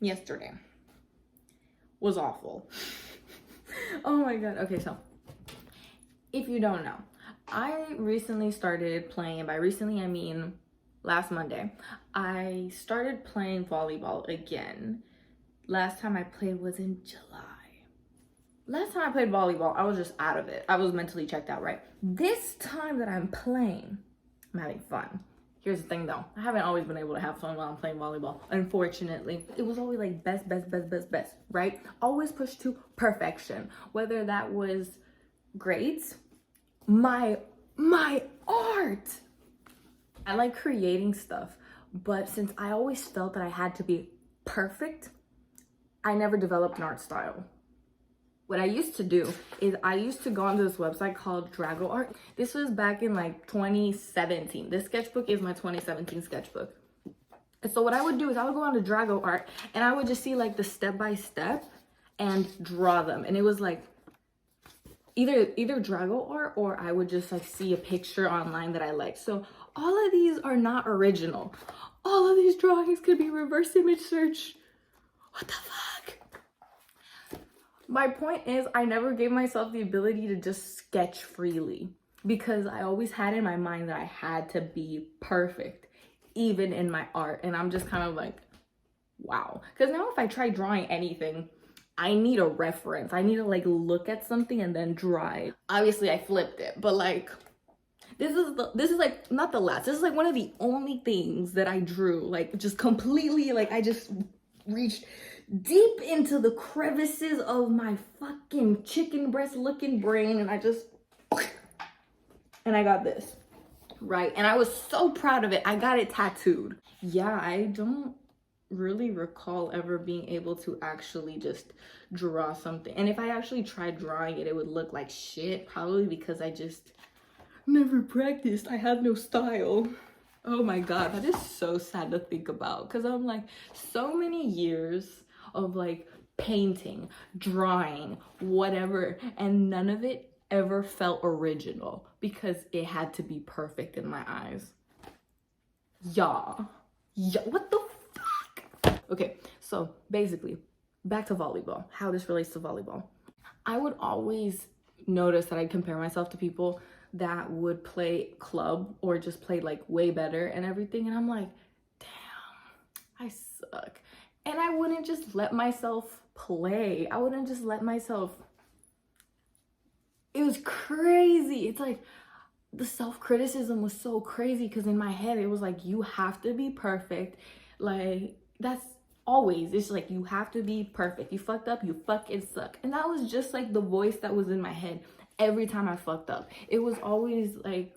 yesterday was awful. Oh my god. Okay, so if you don't know, I recently started playing, and by recently I mean last Monday, I started playing volleyball again. Last time I played was in July. Last time I played volleyball, I was just out of it. I was mentally checked out, right? This time that I'm playing, I'm having fun. Here's the thing though, I haven't always been able to have fun while I'm playing volleyball, unfortunately. It was always like best, right? Always push to perfection. Whether that was grades, my art. I like creating stuff, but since I always felt that I had to be perfect, I never developed an art style. What I used to do is I used to go onto this website called 𝓛𝓲𝓷𝓴𝓼. This was back in like 2017. This sketchbook is my 2017 sketchbook. And so what I would do is I would go on to 𝓛𝓲𝓷 and I would just see like the step-by-step and draw them. And it was like either 𝓛𝓲𝓷 or I would just like see a picture online that I liked. So all of these are not original. All of these drawings could be reverse image search. What the fuck? My point is, I never gave myself the ability to just sketch freely because I always had in my mind that I had to be perfect, even in my art. And I'm just kind of like, wow. Because now if I try drawing anything, I need a reference. I need to like look at something and then draw it. Obviously, I flipped it, but like, this is like not the last. This is like one of the only things that I drew, like just completely, like I just reached deep into the crevices of my fucking chicken breast looking brain and I got this, right? And I was so proud of it. I got it tattooed. Yeah, I don't really recall ever being able to actually just draw something. And if I actually tried drawing it, it would look like shit, probably because I just never practiced. I have no style. Oh my god, that is so sad to think about because I'm like, so many years of like painting, drawing, whatever, and none of it ever felt original because it had to be perfect in my eyes. Yeah, what the fuck? Okay, so basically, back to volleyball, how this relates to volleyball. I would always notice that I'd compare myself to people that would play club or just play like way better and everything, and I'm like, damn, I suck. And I wouldn't just let myself play. I wouldn't just let myself. It was crazy. It's like the self-criticism was so crazy because in my head it was like, you have to be perfect. Like that's always, it's like you have to be perfect. You fucked up, you fucking suck. And that was just like the voice that was in my head every time I fucked up. It was always like,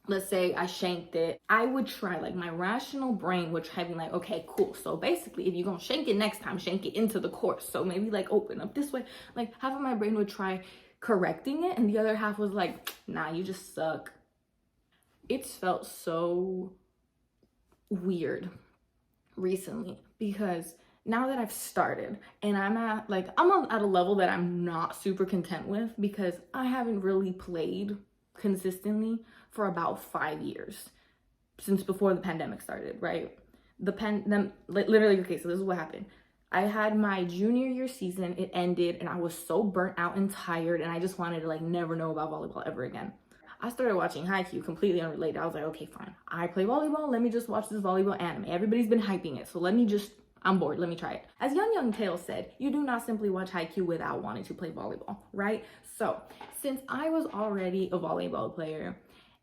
let's say I shanked it, I would try, like my rational brain would try being like, okay, cool. So basically, if you're gonna shank it next time, shank it into the court. So maybe like open up this way. Like half of my brain would try correcting it and the other half was like, nah, you just suck. It's felt so weird recently because now that I've started and I'm at a level that I'm not super content with because I haven't really played consistently for about 5 years since before the pandemic started, right? Literally, okay, so this is what happened. I had my junior year season, it ended, and I was so burnt out and tired, and I just wanted to like never know about volleyball ever again. I started watching 𝓛𝓲𝓷𝓴𝓼, completely unrelated. I was like, okay, fine. I play volleyball, let me just watch this volleyball anime. Everybody's been hyping it, so I'm bored, let me try it. As Yong said, you do not simply watch 𝓛𝓲𝓷𝓴𝓼 without wanting to play volleyball, right? So, since I was already a volleyball player,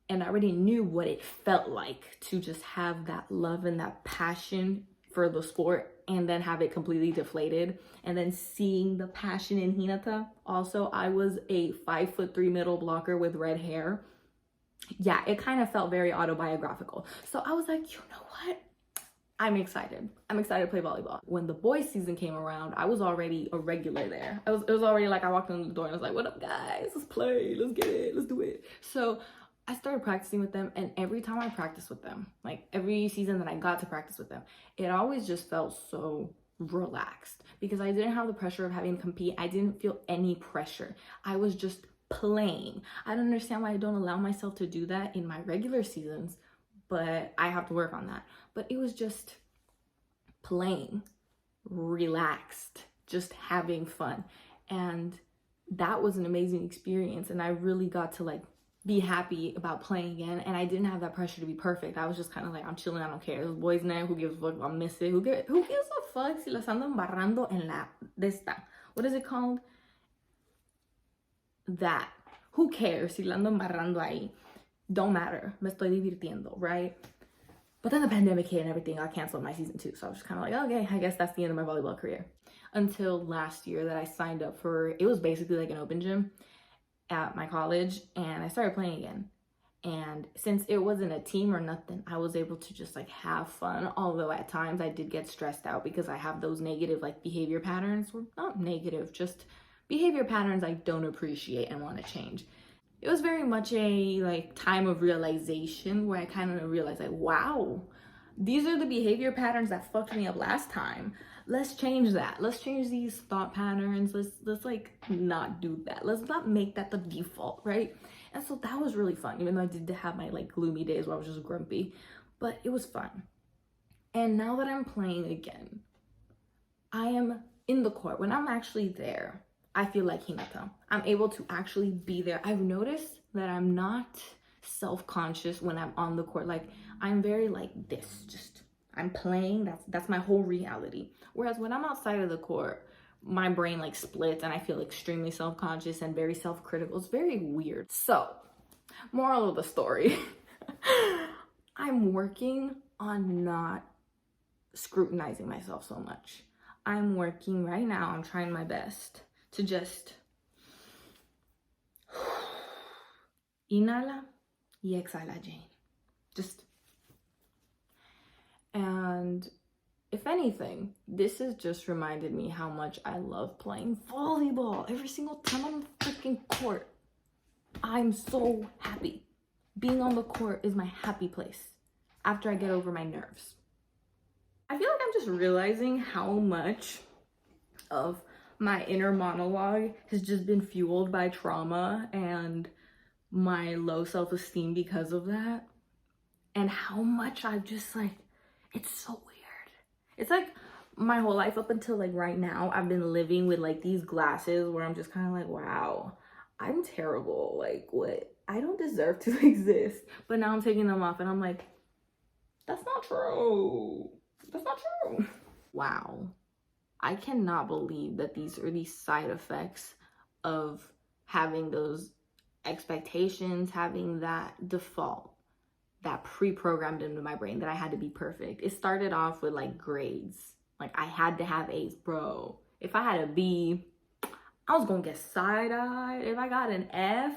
and I already knew what it felt like to just have that love and that passion for the sport and then have it completely deflated, and then seeing the passion in Hinata. Also, I was a 5'3" middle blocker with red hair. Yeah, it kind of felt very autobiographical. So I was like, you know what? I'm excited. I'm excited to play volleyball. When the boys season came around, I was already a regular there. It was already like I walked in the door and I was like, what up guys? Let's play, let's get it, let's do it. So I started practicing with them, and every time I practiced with them, like every season that I got to practice with them, it always just felt so relaxed because I didn't have the pressure of having to compete. I didn't feel any pressure. I was just playing. I don't understand why I don't allow myself to do that in my regular seasons, but I have to work on that. But it was just playing, relaxed, just having fun. And that was an amazing experience. And I really got to like be happy about playing again. And I didn't have that pressure to be perfect. I was just kind of like, I'm chilling, I don't care. It's boys' night, who gives a fuck if I miss it? Who gives a fuck si las ando embarrando en la de esta? What is it called? That. Who cares si la ando embarrando ahí? Don't matter. Me estoy divirtiendo, right? But then the pandemic hit and everything got canceled my season 2. So I was just kind of like, okay, I guess that's the end of my volleyball career. Until last year that I signed up for, it was basically like an open gym at my college, and I started playing again. And since it wasn't a team or nothing, I was able to just like have fun. Although at times I did get stressed out because I have those negative like behavior patterns. Well, not negative, just behavior patterns I don't appreciate and want to change. It was very much a like time of realization where I kind of realized like, wow, these are the behavior patterns that fucked me up last time. Let's change that. Let's change these thought patterns. Let's like not do that. Let's not make that the default, right? And so that was really fun, even though I did have my like gloomy days where I was just grumpy, but it was fun. And now that I'm playing again, I am in the court. When I'm actually there, I feel like 𝓛𝓲𝓷𝓴𝓼. I'm able to actually be there. I've noticed that I'm not self-conscious when I'm on the court. Like I'm very like this, just I'm playing. That's my whole reality. Whereas when I'm outside of the court, my brain like splits and I feel extremely self-conscious and very self-critical. It's very weird. So, moral of the story, I'm working on not scrutinizing myself so much. I'm working right now. I'm trying my best to just inhala y exhala, Jane. Just, and if anything, this has just reminded me how much I love playing volleyball. Every single time I'm on the freaking court, I'm so happy. Being on the court is my happy place after I get over my nerves. I feel like I'm just realizing how much of my inner monologue has just been fueled by trauma and my low self-esteem because of that. And how much I've just like, it's so weird. It's like my whole life up until like right now, I've been living with like these glasses where I'm just kind of like, wow, I'm terrible. Like what? I don't deserve to exist. But now I'm taking them off and I'm like, that's not true. That's not true. Wow. I cannot believe that these are the side effects of having those expectations, having that default, that pre-programmed into my brain that I had to be perfect. It started off with like grades. Like I had to have A's, bro. If I had a B, I was gonna get side-eyed. If I got an F,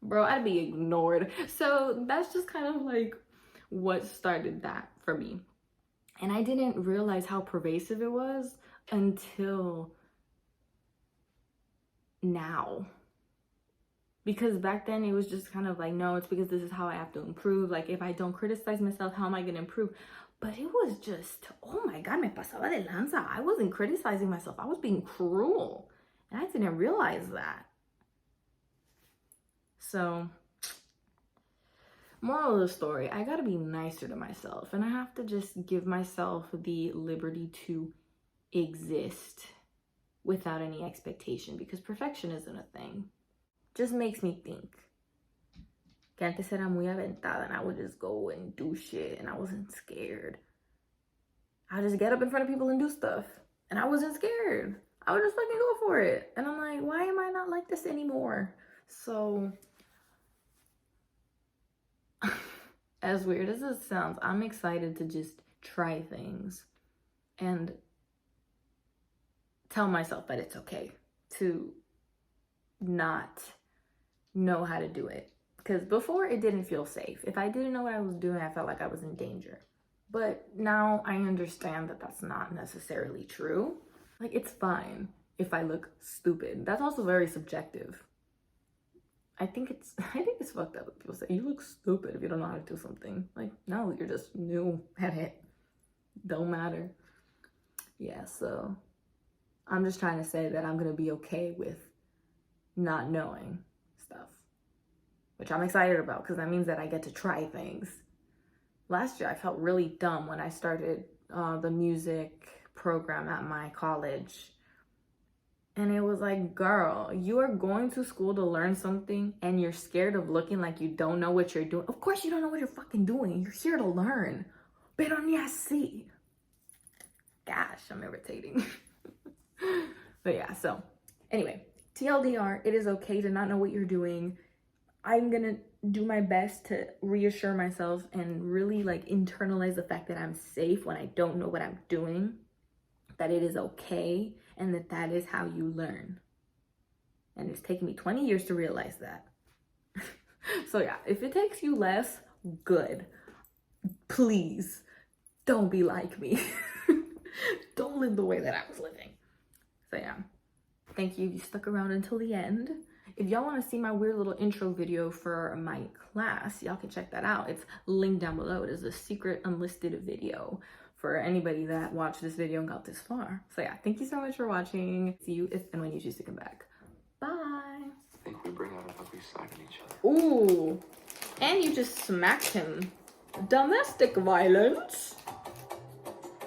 bro, I'd be ignored. So that's just kind of like what started that for me. And I didn't realize how pervasive it was until now. Because back then it was just kind of like, no, it's because this is how I have to improve. Like if I don't criticize myself, how am I gonna improve? But it was just, oh my God, me pasaba de lanza. I wasn't criticizing myself. I was being cruel. And I didn't realize that. So, moral of the story, I gotta be nicer to myself. And I have to just give myself the liberty to exist without any expectation. Because perfection isn't a thing. Just makes me think. Que antes era muy aventada and I would just go and do shit and I wasn't scared. I just get up in front of people and do stuff and I wasn't scared. I would just fucking go for it. And I'm like, why am I not like this anymore? So, as weird as it sounds, I'm excited to just try things and tell myself that it's okay to not know how to do it. Because before it didn't feel safe. If I didn't know what I was doing, I felt like I was in danger. But now I understand that that's not necessarily true. Like it's fine if I look stupid. That's also very subjective. I think it's fucked up if people say you look stupid if you don't know how to do something. Like no, you're just new at it. Don't matter. Yeah, so I'm just trying to say that I'm gonna be okay with not knowing stuff, which I'm excited about because that means that I get to try things. Last year I felt really dumb when I started the music program at my college. And it was like, girl, you are going to school to learn something and you're scared of looking like you don't know what you're doing. Of course you don't know what you're fucking doing. You're here to learn. Pero ni así. Gosh, I'm irritating. But yeah, so anyway, TLDR, it is okay to not know what you're doing. I'm gonna do my best to reassure myself and really like internalize the fact that I'm safe when I don't know what I'm doing, that it is okay, and that is how you learn. And it's taken me 20 years to realize that. So yeah, if it takes you less, good. Please don't be like me. Don't live the way that I was living. So yeah, thank you. You stuck around until the end. If y'all want to see my weird little intro video for my class, y'all can check that out. It's linked down below. It is a secret unlisted video for anybody that watched this video and got this far. So yeah, thank you so much for watching. See you if and when you choose to come back. Bye. I think we bring out an ugly side in each other. Ooh, and you just smacked him. Domestic violence.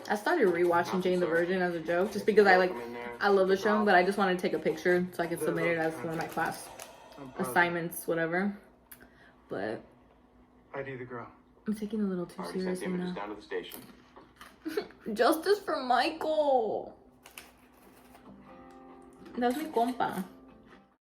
I started rewatching Jane the Virgin as a joke, just because I love the show, but I just wanted to take a picture so I could submit it as one of my class assignments, whatever. But ID the girl. I'm taking it a little too seriously now. Down to the station. Justice for Michael. That's mi compa.